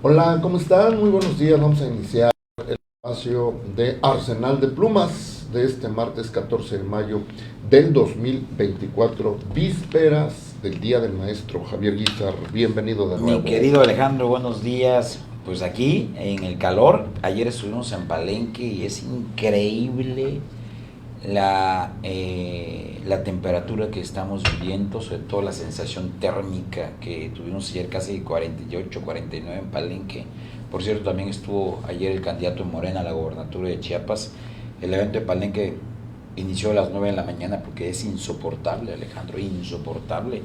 Hola, ¿cómo están? Muy buenos días. Vamos a iniciar el espacio de Arsenal de Plumas de este martes 14 de mayo del 2024, vísperas del Día del Maestro. Javier Guizar, bienvenido de Mi nuevo. querido Alejandro, buenos días. Pues aquí en el calor, ayer estuvimos en Palenque y es increíble la temperatura que estamos viviendo, sobre todo la sensación térmica que tuvimos ayer, casi 48, 49 en Palenque. Por cierto, también estuvo ayer el candidato de Morena a la gobernatura de Chiapas. El evento de Palenque inició a las 9 de la mañana porque es insoportable, Alejandro, insoportable.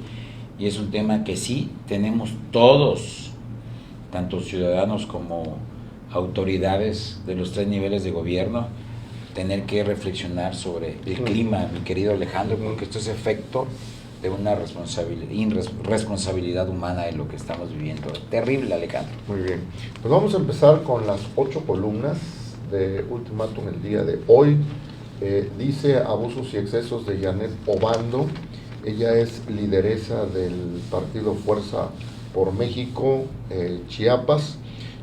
Y es un tema que sí tenemos todos, tanto ciudadanos como autoridades de los tres niveles de gobierno, tener que reflexionar sobre el clima, mi querido Alejandro, porque esto es efecto de una responsabilidad humana de lo que estamos viviendo. Terrible, Alejandro. Muy bien, pues vamos a empezar con las 8 columnas de Ultimátum el día de hoy. Dice abusos y excesos de Janet Obando. Ella es lideresa del partido Fuerza por México, Chiapas.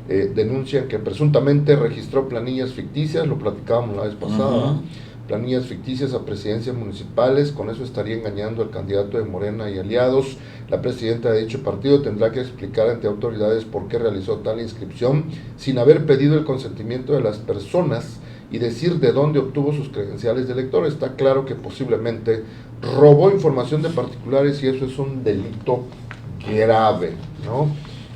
Denuncian que presuntamente registró planillas ficticias, lo platicábamos la vez pasada, planillas ficticias a presidencias municipales, con eso estaría engañando al candidato de Morena y aliados. La presidenta de dicho partido tendrá que explicar ante autoridades por qué realizó tal inscripción sin haber pedido el consentimiento de las personas y decir de dónde obtuvo sus credenciales de elector. Está claro que posiblemente robó información de particulares y eso es un delito grave, ¿no?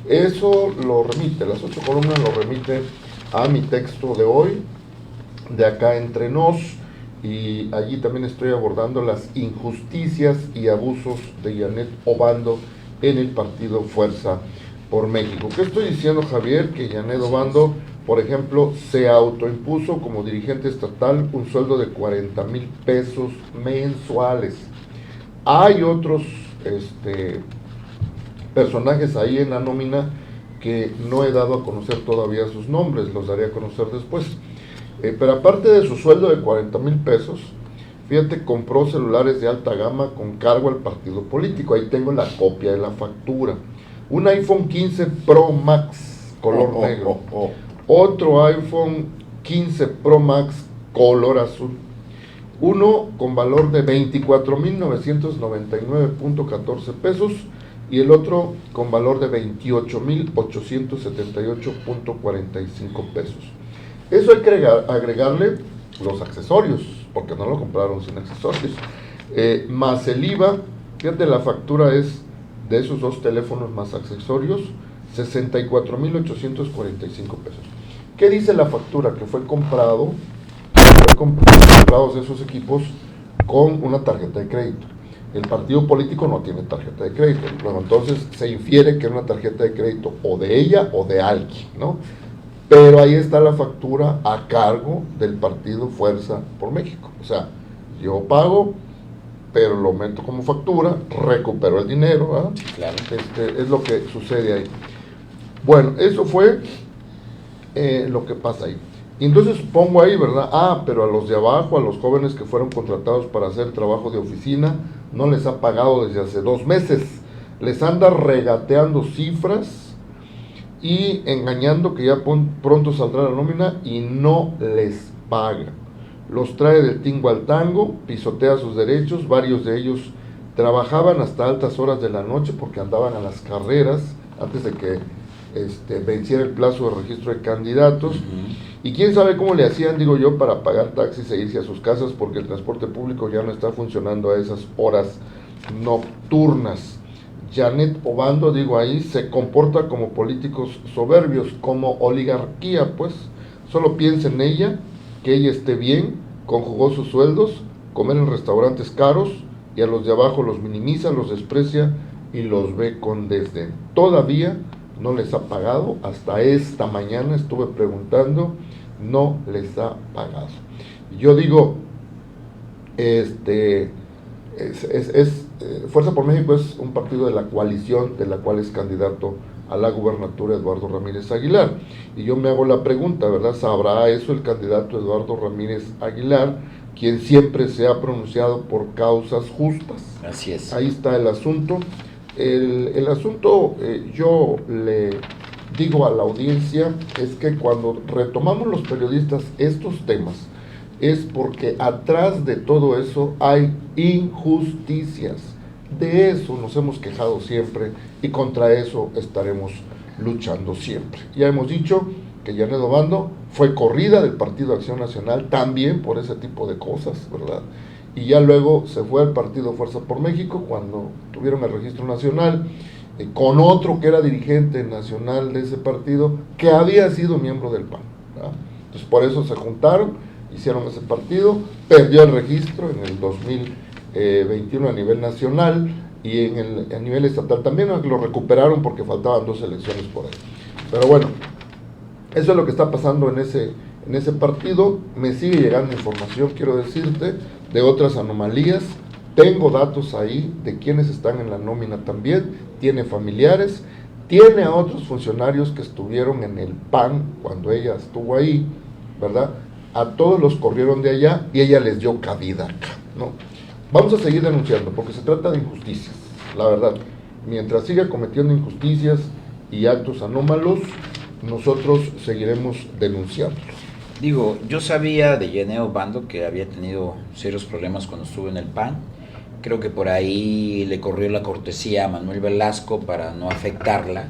Eso lo remite, las 8 columnas lo remite a mi texto de hoy, de Acá Entre Nos, y allí también estoy abordando las injusticias y abusos de Janet Obando en el partido Fuerza por México. ¿Qué estoy diciendo, Javier? Que Janet Obando, por ejemplo, se autoimpuso como dirigente estatal un sueldo de 40,000 pesos mensuales. Hay otros personajes ahí en la nómina que no he dado a conocer todavía sus nombres, los daré a conocer después. Pero aparte de su sueldo de 40,000 pesos, fíjate, compró celulares de alta gama con cargo al partido político. Ahí tengo la copia de la factura. Un iPhone 15 Pro Max color negro. Otro iPhone 15 Pro Max color azul. Uno con valor de 24,999.14 pesos y el otro con valor de 28,878.45 pesos. Eso hay que agregarle los accesorios, porque no lo compraron sin accesorios, más el IVA. Fíjate, la factura es de esos dos teléfonos más accesorios, 64,845 pesos. ¿Qué dice la factura? Que fue comprados esos equipos con una tarjeta de crédito. El partido político no tiene tarjeta de crédito, bueno, entonces se infiere que es una tarjeta de crédito o de ella o de alguien, ¿no? Pero ahí está la factura a cargo del partido Fuerza por México. O sea, yo pago, pero lo meto como factura, recupero el dinero, ¿verdad? Claro. Es lo que sucede ahí. Bueno, eso fue lo que pasa ahí. Y entonces pongo ahí, ¿verdad? Pero a los de abajo, a los jóvenes que fueron contratados para hacer trabajo de oficina, no les ha pagado desde hace 2 meses. Les anda regateando cifras y engañando que ya pronto saldrá la nómina y no les paga. Los trae del tingo al tango, pisotea sus derechos. Varios de ellos trabajaban hasta altas horas de la noche porque andaban a las carreras antes de que venciera el plazo de registro de candidatos. Y quién sabe cómo le hacían, digo yo, para pagar taxis e irse a sus casas, porque el transporte público ya no está funcionando a esas horas nocturnas. Janet Obando, digo ahí, se comporta como políticos soberbios, como oligarquía, pues. Solo piensa en ella, que ella esté bien, con jugosos sueldos, comer en restaurantes caros, y a los de abajo los minimiza, los desprecia y los ve con desdén. Todavía no les ha pagado, hasta esta mañana estuve preguntando, no les ha pagado. Yo digo, Fuerza por México es un partido de la coalición de la cual es candidato a la gubernatura Eduardo Ramírez Aguilar. Y yo me hago la pregunta, ¿verdad? ¿Sabrá eso el candidato Eduardo Ramírez Aguilar, quien siempre se ha pronunciado por causas justas? Así es. Ahí está el asunto. El asunto, yo le digo a la audiencia es que cuando retomamos los periodistas estos temas, es porque atrás de todo eso hay injusticias. De eso nos hemos quejado siempre y contra eso estaremos luchando siempre. Ya hemos dicho que Janet Obando fue corrida del Partido Acción Nacional también por ese tipo de cosas, ¿verdad? Y ya luego se fue al Partido Fuerza por México cuando tuvieron el registro nacional, con otro que era dirigente nacional de ese partido, que había sido miembro del PAN, ¿verdad? Entonces por eso se juntaron, hicieron ese partido, perdió el registro en el 2021 a nivel nacional y a nivel estatal también lo recuperaron porque faltaban 2 elecciones por ahí. Pero bueno, eso es lo que está pasando en ese partido. Me sigue llegando información, quiero decirte, de otras anomalías. Tengo datos ahí de quienes están en la nómina también. Tiene familiares, tiene a otros funcionarios que estuvieron en el PAN cuando ella estuvo ahí, ¿verdad? A todos los corrieron de allá y ella les dio cabida acá, ¿no? Vamos a seguir denunciando porque se trata de injusticias, la verdad. Mientras siga cometiendo injusticias y actos anómalos, nosotros seguiremos denunciándolos. Digo, yo sabía de Janet Obando que había tenido serios problemas cuando estuvo en el PAN. Creo que por ahí le corrió la cortesía a Manuel Velasco para no afectarla,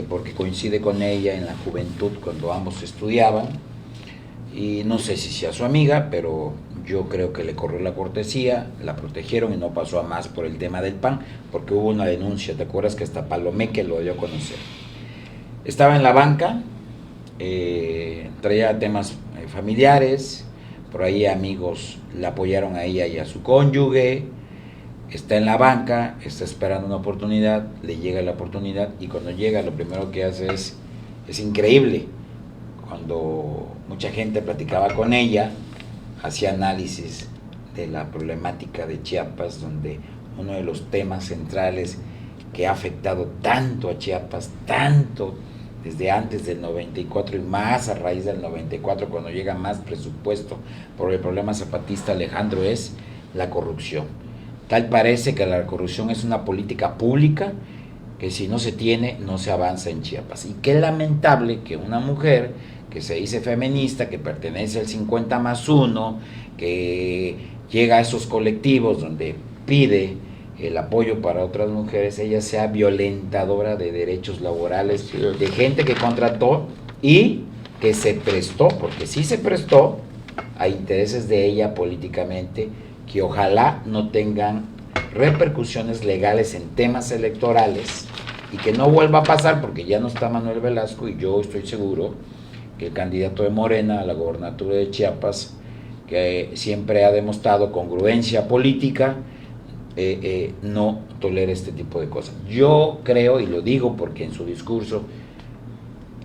porque coincide con ella en la juventud cuando ambos estudiaban. Y no sé si sea su amiga, pero yo creo que le corrió la cortesía, la protegieron y no pasó a más por el tema del PAN, porque hubo una denuncia, ¿te acuerdas que hasta Palomeque lo dio a conocer? Estaba en la banca, traía temas familiares, por ahí amigos la apoyaron a ella y a su cónyuge, está en la banca, está esperando una oportunidad, le llega la oportunidad y cuando llega lo primero que hace es increíble. Cuando mucha gente platicaba con ella, hacía análisis de la problemática de Chiapas, donde uno de los temas centrales que ha afectado tanto a Chiapas, tanto desde antes del 94 y más a raíz del 94, cuando llega más presupuesto por el problema zapatista, Alejandro, es la corrupción. Tal parece que la corrupción es una política pública que si no se tiene, no se avanza en Chiapas. Y qué lamentable que una mujer que se dice feminista, que pertenece al 50+1, que llega a esos colectivos donde pide el apoyo para otras mujeres, ella sea violentadora de derechos laborales, de gente que contrató y que se prestó, porque sí se prestó a intereses de ella políticamente, que ojalá no tengan repercusiones legales en temas electorales y que no vuelva a pasar, porque ya no está Manuel Velasco y yo estoy seguro que el candidato de Morena a la gobernatura de Chiapas, que siempre ha demostrado congruencia política, no tolera este tipo de cosas. Yo creo, y lo digo porque en su discurso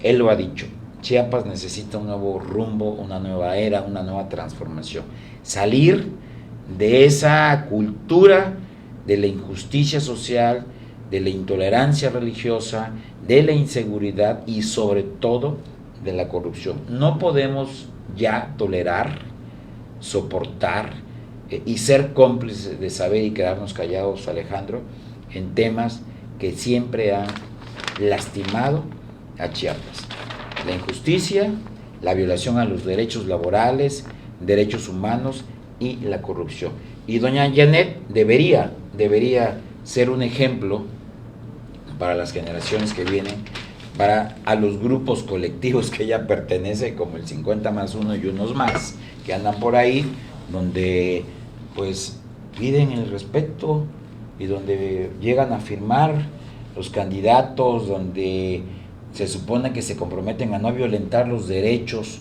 él lo ha dicho, Chiapas necesita un nuevo rumbo, una nueva era, una nueva transformación, salir de esa cultura de la injusticia social, de la intolerancia religiosa, de la inseguridad y sobre todo de la corrupción. No podemos ya tolerar, soportar y ser cómplices de saber y quedarnos callados, Alejandro, en temas que siempre han lastimado a Chiapas. La injusticia, la violación a los derechos laborales, derechos humanos y la corrupción. Y doña Janet debería ser un ejemplo para las generaciones que vienen, para a los grupos colectivos que ella pertenece, como el 50+1 y unos más, que andan por ahí, donde pues piden el respeto y donde llegan a firmar los candidatos, donde se supone que se comprometen a no violentar los derechos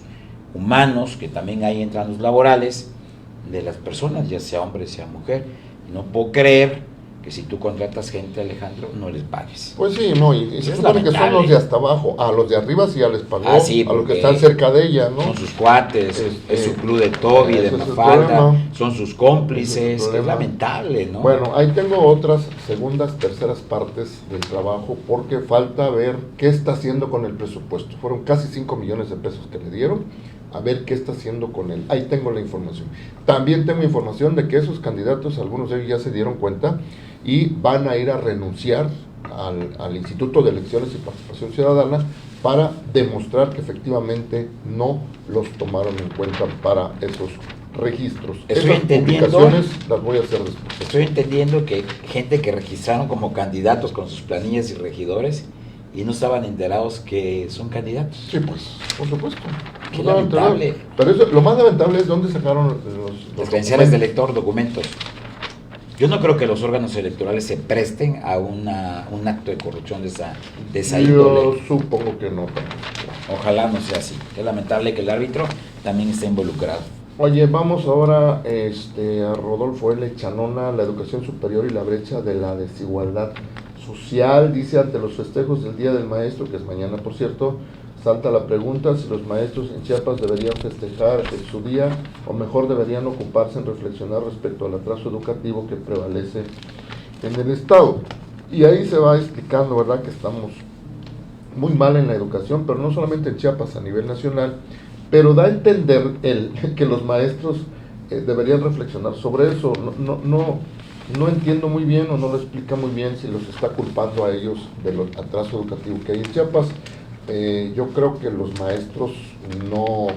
humanos, que también ahí entran los laborales, de las personas, ya sea hombre, sea mujer. Y no puedo creer que si tú contratas gente, Alejandro, no les pagues. Pues sí, no, y se supone que son los de hasta abajo, a los de arriba sí ya les pagó, sí, a los que están cerca de ella, ¿no? Son sus cuates, es su club de Toby, de Mafalda, son sus cómplices, es lamentable, ¿no? Bueno, ahí tengo otras segundas, terceras partes del trabajo, porque falta ver qué está haciendo con el presupuesto. Fueron casi 5 millones de pesos que le dieron, a ver qué está haciendo con él. Ahí tengo la información. También tengo información de que esos candidatos, algunos de ellos ya se dieron cuenta, y van a ir a renunciar al Instituto de Elecciones y Participación Ciudadana para demostrar que efectivamente no los tomaron en cuenta para esos registros. Estoy Esas publicaciones las voy a hacer después. Estoy entendiendo que gente que registraron como candidatos con sus planillas y regidores y no estaban enterados que son candidatos. Sí, pues, por supuesto. Qué lamentable. Pero eso, lo más lamentable es dónde sacaron los credenciales de elector, documentos. Yo no creo que los órganos electorales se presten a un acto de corrupción de esa índole. Yo supongo que no. Ojalá no sea así. Es lamentable que el árbitro también esté involucrado. Oye, vamos ahora a Rodolfo L. Chanona, la educación superior y la brecha de la desigualdad social. Dice, ante los festejos del Día del Maestro, que es mañana por cierto, salta la pregunta si los maestros en Chiapas deberían festejar su día o mejor deberían ocuparse en reflexionar respecto al atraso educativo que prevalece en el Estado. Y ahí se va explicando, ¿verdad?, que estamos muy mal en la educación, pero no solamente en Chiapas, a nivel nacional, pero da a entender que los maestros deberían reflexionar sobre eso. No entiendo muy bien o no lo explica muy bien si los está culpando a ellos del atraso educativo que hay en Chiapas. Yo creo que los maestros no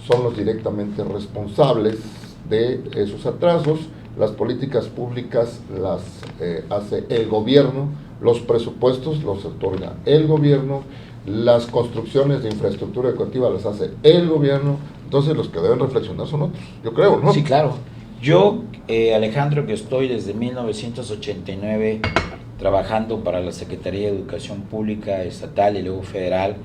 son los directamente responsables de esos atrasos. Las políticas públicas las hace el gobierno, los presupuestos los otorga el gobierno, las construcciones de infraestructura educativa las hace el gobierno. Entonces los que deben reflexionar son otros, yo creo, ¿no? Sí, claro. Yo, Alejandro, que estoy desde 1989 trabajando para la Secretaría de Educación Pública Estatal y luego federal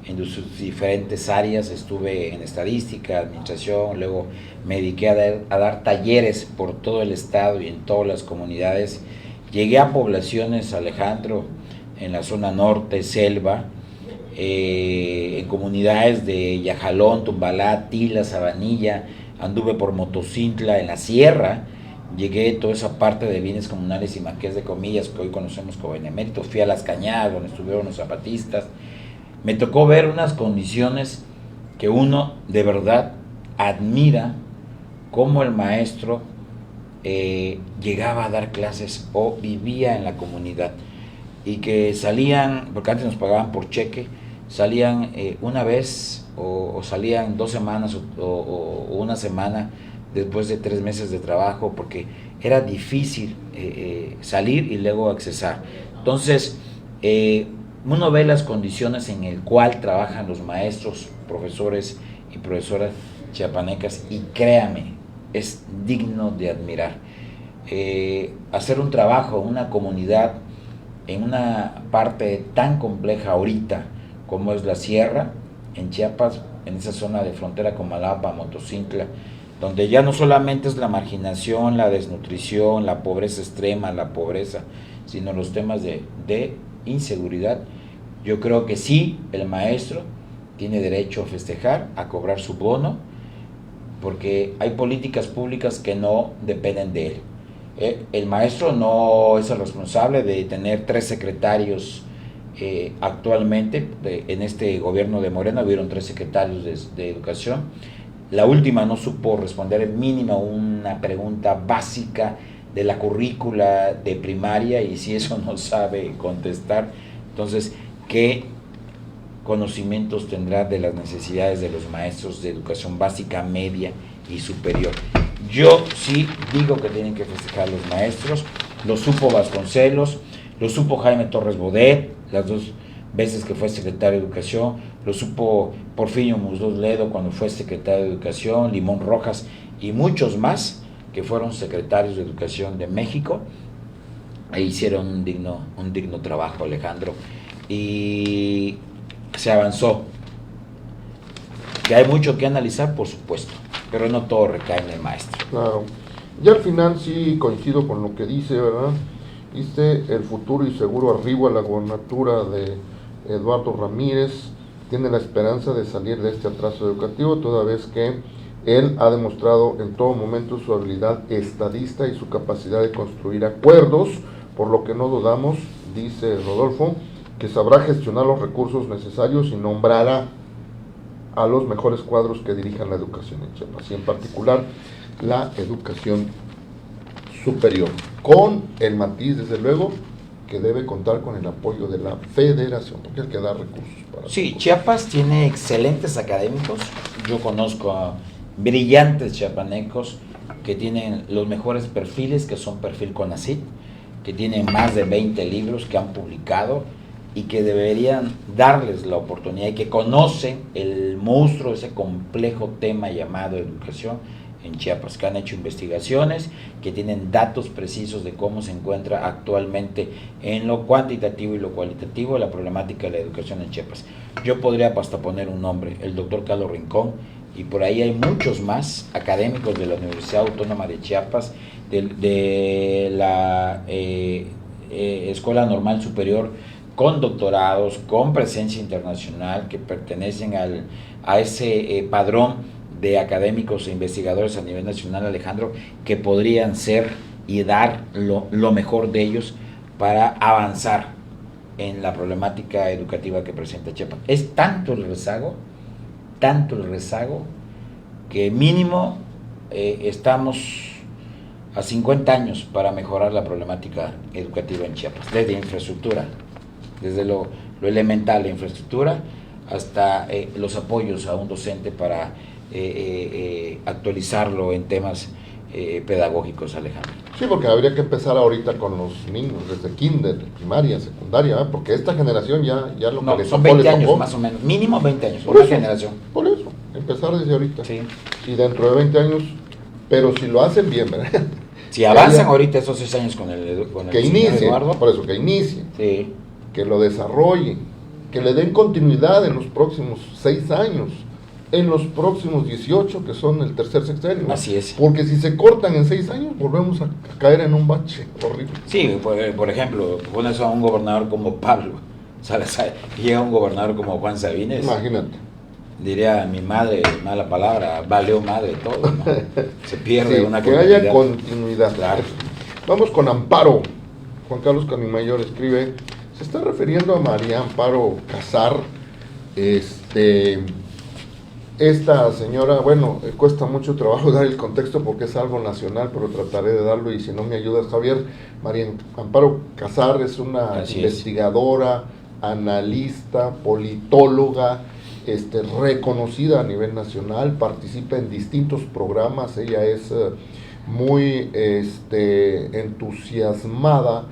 en sus diferentes áreas, estuve en estadística, administración, luego me dediqué a dar talleres por todo el estado y en todas las comunidades. Llegué a poblaciones, Alejandro, en la zona norte, selva, en comunidades de Yajalón, Tumbalá, Tila, Sabanilla, anduve por Motocintla, en la sierra, llegué a toda esa parte de bienes comunales y Marqués de Comillas, que hoy conocemos como Benemérito, fui a Las Cañadas, donde estuvieron los zapatistas, me tocó ver unas condiciones que uno de verdad admira, cómo el maestro llegaba a dar clases o vivía en la comunidad, y que salían, porque antes nos pagaban por cheque, salían una vez o salían 2 semanas o una semana después de 3 meses de trabajo, porque era difícil salir y luego accesar. Entonces, uno ve las condiciones en el cual trabajan los maestros, profesores y profesoras chiapanecas, y créame, es digno de admirar. Hacer un trabajo en una comunidad, en una parte tan compleja ahorita como es la sierra, en Chiapas, en esa zona de frontera con Malapa, Motocintla, donde ya no solamente es la marginación, la desnutrición, la pobreza extrema, la pobreza, sino los temas de inseguridad. Yo creo que sí, el maestro tiene derecho a festejar, a cobrar su bono, porque hay políticas públicas que no dependen de él. El maestro no es el responsable de tener 3 secretarios actualmente. En este gobierno de Morena hubieron 3 secretarios de educación. La última no supo responder mínimo una pregunta básica de la currícula de primaria, y si eso no sabe contestar, entonces, ¿qué conocimientos tendrá de las necesidades de los maestros de educación básica, media y superior? Yo sí digo que tienen que festejar los maestros. Lo supo Vasconcelos, lo supo Jaime Torres Bodet, las 2 veces que fue secretario de Educación, lo supo Porfirio Muñoz Ledo cuando fue secretario de Educación, Limón Rojas y muchos más que fueron secretarios de Educación de México, e hicieron un digno trabajo, Alejandro, y se avanzó. Que hay mucho que analizar, por supuesto, pero no todo recae en el maestro. Claro. Ya al final sí coincido con lo que dice, ¿verdad? Dice, el futuro y seguro arribo a la gobernatura de Eduardo Ramírez tiene la esperanza de salir de este atraso educativo, toda vez que él ha demostrado en todo momento su habilidad estadista y su capacidad de construir acuerdos, por lo que no dudamos, dice Rodolfo, que sabrá gestionar los recursos necesarios y nombrará a los mejores cuadros que dirijan la educación en Chiapas, y en particular la educación superior, con el matiz, desde luego, que debe contar con el apoyo de la federación, porque hay que dar recursos para Sí, Chiapas tiene excelentes académicos. Yo conozco a brillantes chiapanecos que tienen los mejores perfiles, que son perfil CONACYT, que tienen más de 20 libros que han publicado y que deberían darles la oportunidad y que conocen el monstruo, ese complejo tema llamado educación en Chiapas, que han hecho investigaciones, que tienen datos precisos de cómo se encuentra actualmente en lo cuantitativo y lo cualitativo la problemática de la educación en Chiapas. Yo podría hasta poner un nombre, el doctor Carlos Rincón, y por ahí hay muchos más académicos de la Universidad Autónoma de Chiapas, de la Escuela Normal Superior, con doctorados, con presencia internacional, que pertenecen a ese padrón de académicos e investigadores a nivel nacional, Alejandro, que podrían ser y dar lo mejor de ellos para avanzar en la problemática educativa que presenta Chiapas. Es tanto el rezago, que mínimo estamos a 50 años para mejorar la problemática educativa en Chiapas, desde infraestructura, desde lo elemental, la infraestructura, hasta los apoyos a un docente para actualizarlo en temas pedagógicos, Alejandro. Sí, porque habría que empezar ahorita con los niños, desde kinder, primaria, secundaria, ¿eh? Porque esta generación ya lo que les son tocó, 20 les años tocó. más o menos, mínimo 20 años, Por una eso, generación. Por eso, empezar desde ahorita. Sí. Y dentro de 20 años, pero si lo hacen bien, ¿verdad? Si avanzan ahorita esos 6 años con el que señor inicie, Eduardo, por eso, que inicie, sí, que lo desarrollen, que le den continuidad en los próximos 6 años, en los próximos 18, que son el tercer sexenio. Así es. Porque si se cortan en 6 años, volvemos a caer en un bache horrible. Sí, por ejemplo, pones a un gobernador como Pablo Salazar, llega un gobernador como Juan Sabines, Imagínate. diría mi madre, mala palabra, valió madre todo, ¿no? Se pierde Sí, una que haya continuidad. Claro. Vamos con Amparo. Juan Carlos Camimayor escribe, se está refiriendo a María Amparo Casar. Esta señora, bueno, cuesta mucho trabajo dar el contexto porque es algo nacional, pero trataré de darlo y si no me ayudas, Javier. María Amparo Casar es una investigadora, analista, politóloga, reconocida a nivel nacional, participa en distintos programas, ella es muy entusiasmada,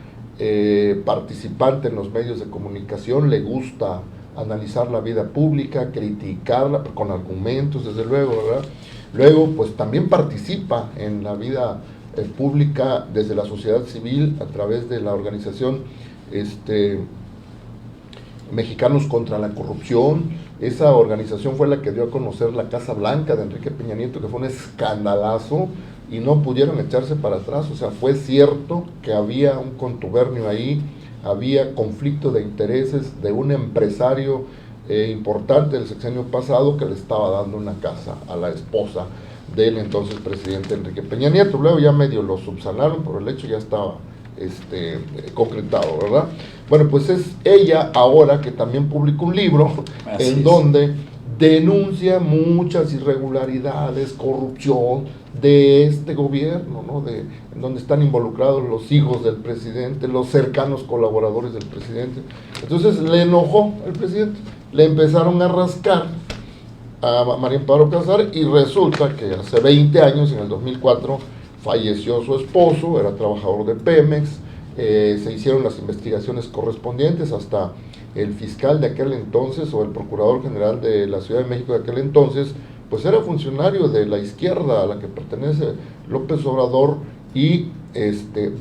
participante en los medios de comunicación, le gusta analizar la vida pública, criticarla con argumentos, desde luego, ¿verdad? Luego, pues también participa en la vida pública desde la sociedad civil a través de la organización Mexicanos contra la Corrupción. Esa organización fue la que dio a conocer la Casa Blanca de Enrique Peña Nieto, que fue un escandalazo y no pudieron echarse para atrás. O sea, fue cierto que había un contubernio ahí, había conflicto de intereses de un empresario importante del sexenio pasado que le estaba dando una casa a la esposa del entonces presidente Enrique Peña Nieto. Luego ya medio lo subsanaron, pero el hecho ya estaba concretado, ¿verdad? Bueno, pues es ella ahora que también publicó un libro donde denuncia muchas irregularidades, corrupción de este gobierno, ¿no? En donde están involucrados los hijos del presidente, los cercanos colaboradores del presidente. Entonces le enojó el presidente, le empezaron a rascar a María Amparo Casar y resulta que hace 20 años, en el 2004, falleció su esposo, era trabajador de Pemex, se hicieron las investigaciones correspondientes, hasta el fiscal de aquel entonces o el procurador general de la Ciudad de México de aquel entonces, pues era funcionario de la izquierda a la que pertenece López Obrador y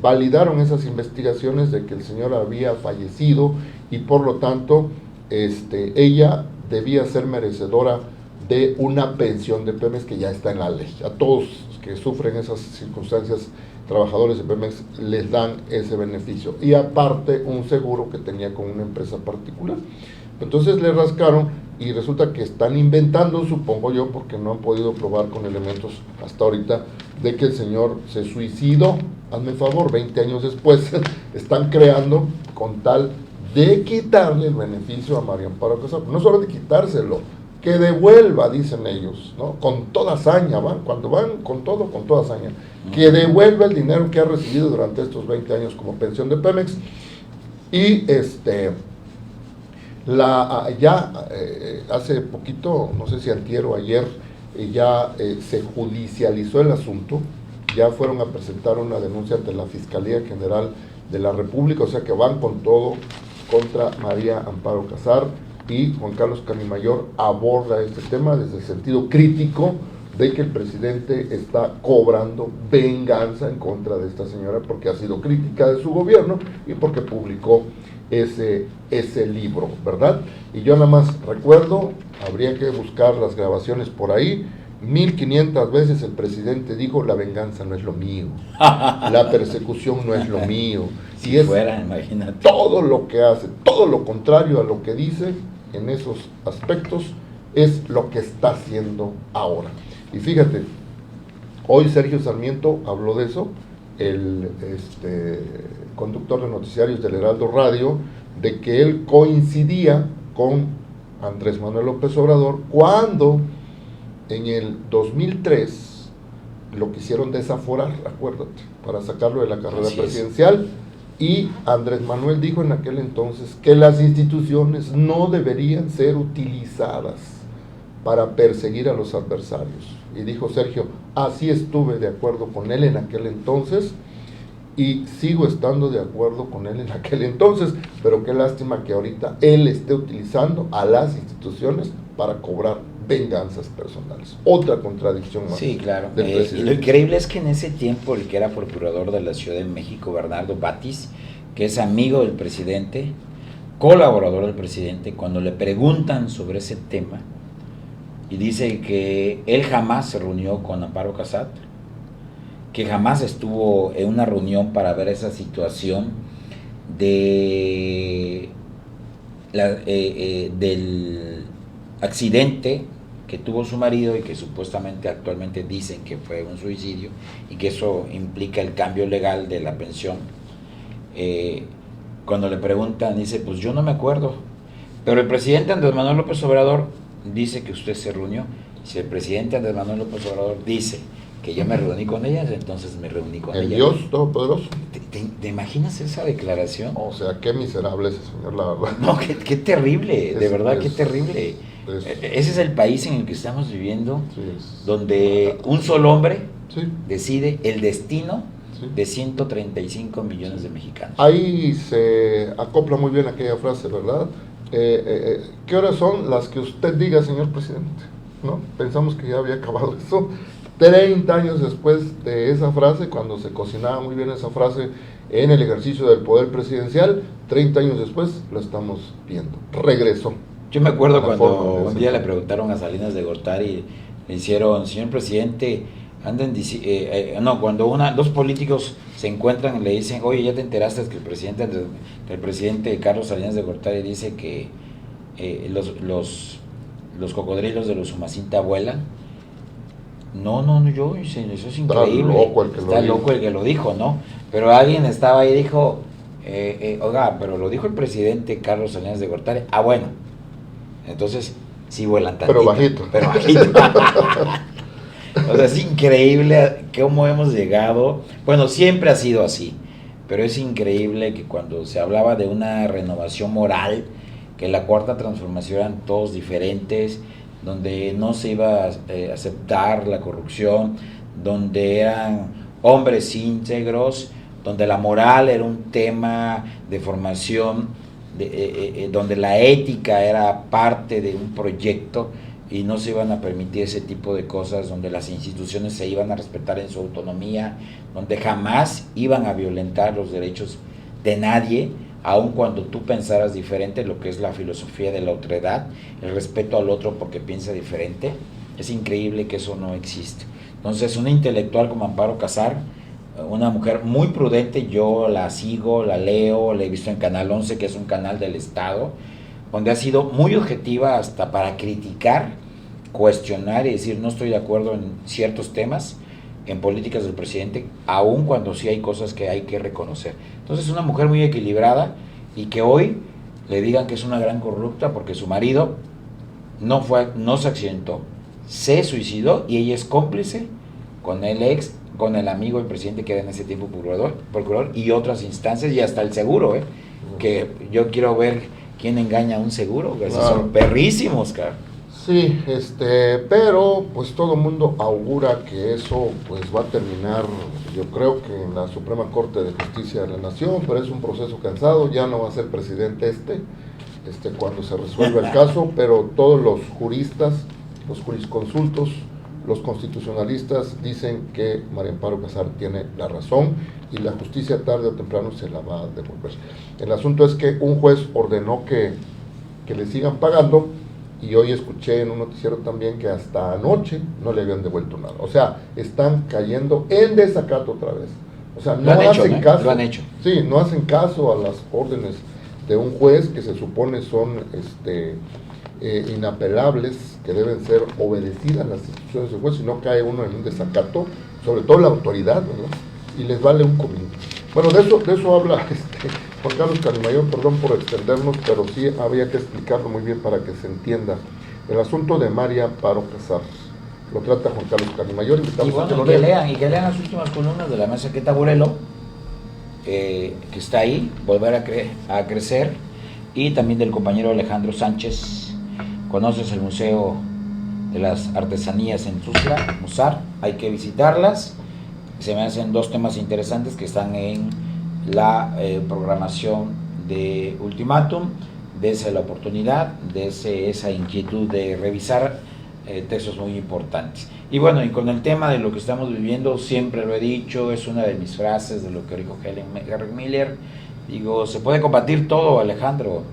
validaron esas investigaciones de que el señor había fallecido y por lo tanto ella debía ser merecedora de una pensión de Pemex que ya está en la ley. A todos los que sufren esas circunstancias, trabajadores de Pemex, les dan ese beneficio. Y aparte, un seguro que tenía con una empresa particular. Entonces le rascaron y resulta que están inventando, supongo yo, porque no han podido probar con elementos hasta ahorita, de que el señor se suicidó. Hazme favor, 20 años después, están creando con tal de quitarle el beneficio a María Amparo Casar. No solo de quitárselo, que devuelva, dicen ellos, ¿no? Con toda hazaña, cuando van con toda hazaña, que devuelva el dinero que ha recibido durante estos 20 años como pensión de Pemex. Y hace poquito, no sé si antier o ayer, se judicializó el asunto, ya fueron a presentar una denuncia ante la Fiscalía General de la República, o sea que van con todo contra María Amparo Casar, y Juan Carlos Canimayor aborda este tema desde el sentido crítico de que el presidente está cobrando venganza en contra de esta señora porque ha sido crítica de su gobierno y porque publicó ese libro, ¿verdad? Y yo nada más recuerdo, habría que buscar las grabaciones por ahí, 1500 veces el presidente dijo: la venganza no es lo mío, la persecución no es lo mío, si es fuera, imagínate. Todo lo que hace, todo lo contrario a lo que dice en esos aspectos es lo que está haciendo ahora. Y fíjate, hoy Sergio Sarmiento habló de eso, el conductor de noticiarios del Heraldo Radio, de que él coincidía con Andrés Manuel López Obrador cuando en el 2003 lo quisieron desaforar, acuérdate, para sacarlo de la carrera presidencial, y Andrés Manuel dijo en aquel entonces que las instituciones no deberían ser utilizadas para perseguir a los adversarios. Y dijo Sergio: así estuve de acuerdo con él en aquel entonces y sigo estando de acuerdo con él en aquel entonces, pero qué lástima que ahorita él esté utilizando a las instituciones para cobrar venganzas personales. Otra contradicción más. Sí, claro. Y lo increíble es que en ese tiempo el que era procurador de la Ciudad de México, Bernardo Batis, que es amigo del presidente, colaborador del presidente, cuando le preguntan sobre ese tema, y dice que él jamás se reunió con Amparo Casar, que jamás estuvo en una reunión para ver esa situación del accidente que tuvo su marido y que supuestamente actualmente dicen que fue un suicidio y que eso implica el cambio legal de la pensión. Cuando le preguntan, dice: pues yo no me acuerdo, pero el presidente Andrés Manuel López Obrador dice que usted se reunió. Si el presidente Andrés Manuel López Obrador dice que yo me reuní con ellas, entonces me reuní con el ella. Dios Todopoderoso. ¿Te imaginas esa declaración? O sea, qué miserable ese señor, la verdad. No, qué terrible, de verdad, qué terrible. Ese es el país en el que estamos viviendo, donde un solo hombre decide el destino de 135 millones de mexicanos. Ahí se acopla muy bien aquella frase, ¿verdad? ¿Qué horas son las que usted diga, señor presidente? ¿No? Pensamos que ya había acabado eso. 30 años después de esa frase, cuando se cocinaba muy bien esa frase en el ejercicio del poder presidencial, 30 años después lo estamos viendo. Regresó. Yo me acuerdo cuando un día le preguntaron a Salinas de Gortari, le hicieron: señor presidente, cuando dos políticos se encuentran, le dicen: oye, ¿ya te enteraste que el presidente Carlos Salinas de Gortari dice que los cocodrilos de los Umacinta vuelan? No, eso es increíble. Está loco el que lo dijo, ¿no? Pero alguien estaba ahí y dijo: oiga, pero lo dijo el presidente Carlos Salinas de Gortari. Ah, bueno, entonces sí vuelan tantito. Pero bajito. O sea, es increíble cómo hemos llegado. Bueno, siempre ha sido así, pero es increíble que cuando se hablaba de una renovación moral, que la cuarta transformación eran todos diferentes, donde no se iba a aceptar la corrupción, donde eran hombres íntegros, donde la moral era un tema de formación, donde la ética era parte de un proyecto y no se iban a permitir ese tipo de cosas, donde las instituciones se iban a respetar en su autonomía, donde jamás iban a violentar los derechos de nadie, aun cuando tú pensaras diferente, lo que es la filosofía de la otredad, el respeto al otro porque piensa diferente. Es increíble que eso no existe. Entonces, una intelectual como Amparo Casar, una mujer muy prudente, yo la sigo, la leo, la he visto en Canal 11, que es un canal del Estado, donde ha sido muy objetiva hasta para criticar, cuestionar y decir: no estoy de acuerdo en ciertos temas, en políticas del presidente, aun cuando sí hay cosas que hay que reconocer. Entonces, es una mujer muy equilibrada, y que hoy le digan que es una gran corrupta porque su marido no se accidentó, se suicidó, y ella es cómplice con el amigo del presidente que era en ese tiempo procurador y otras instancias, y hasta el seguro, que yo quiero ver quién engaña a un seguro, que esos Claro. son perrísimos, cara. Sí, pero pues todo el mundo augura que eso pues va a terminar, yo creo que en la Suprema Corte de Justicia de la Nación, pero es un proceso cansado, ya no va a ser presidente cuando se resuelva el caso, pero todos los juristas, los jurisconsultos, los constitucionalistas dicen que María Amparo Casar tiene la razón y la justicia tarde o temprano se la va a devolver. El asunto es que un juez ordenó que le sigan pagando, y hoy escuché en un noticiero también que hasta anoche no le habían devuelto nada. O sea, están cayendo en desacato otra vez. O sea, no hacen caso. Lo han hecho. Sí, no hacen caso a las órdenes de un juez que se supone son inapelables, que deben ser obedecidas las instituciones del juez, si no cae uno en un desacato, sobre todo la autoridad, ¿verdad? Y les vale un comino. Bueno, de eso habla Juan Carlos Canimayor, perdón por extendernos, pero sí había que explicarlo muy bien para que se entienda. El asunto de María Amparo Casar lo trata Juan Carlos Canimayor. Y bueno, que lean las últimas columnas de la mesa que Taburelo, que está ahí, Volver a Crecer, y también del compañero Alejandro Sánchez, Conoces el Museo de las Artesanías en Tuzla, Musar, hay que visitarlas. Se me hacen dos temas interesantes que están en la programación de Ultimátum. Dese la oportunidad, dese esa inquietud de revisar textos muy importantes. Y bueno, y con el tema de lo que estamos viviendo, siempre lo he dicho, es una de mis frases de lo que dijo Helen Miller. Digo, se puede combatir todo, Alejandro.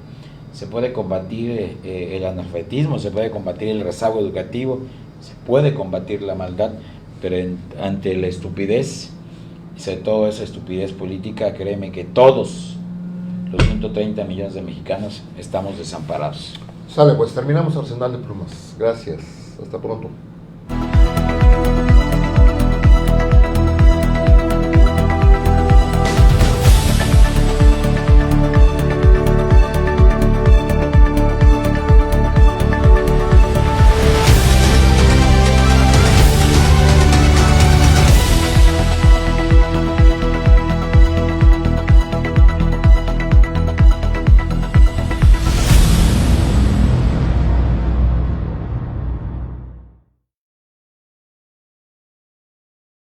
Se puede combatir el analfabetismo, se puede combatir el rezago educativo, se puede combatir la maldad, pero ante la estupidez, sobre todo esa estupidez política, créeme que todos los 130 millones de mexicanos estamos desamparados. Sale, pues terminamos Arsenal de Plumas. Gracias. Hasta pronto.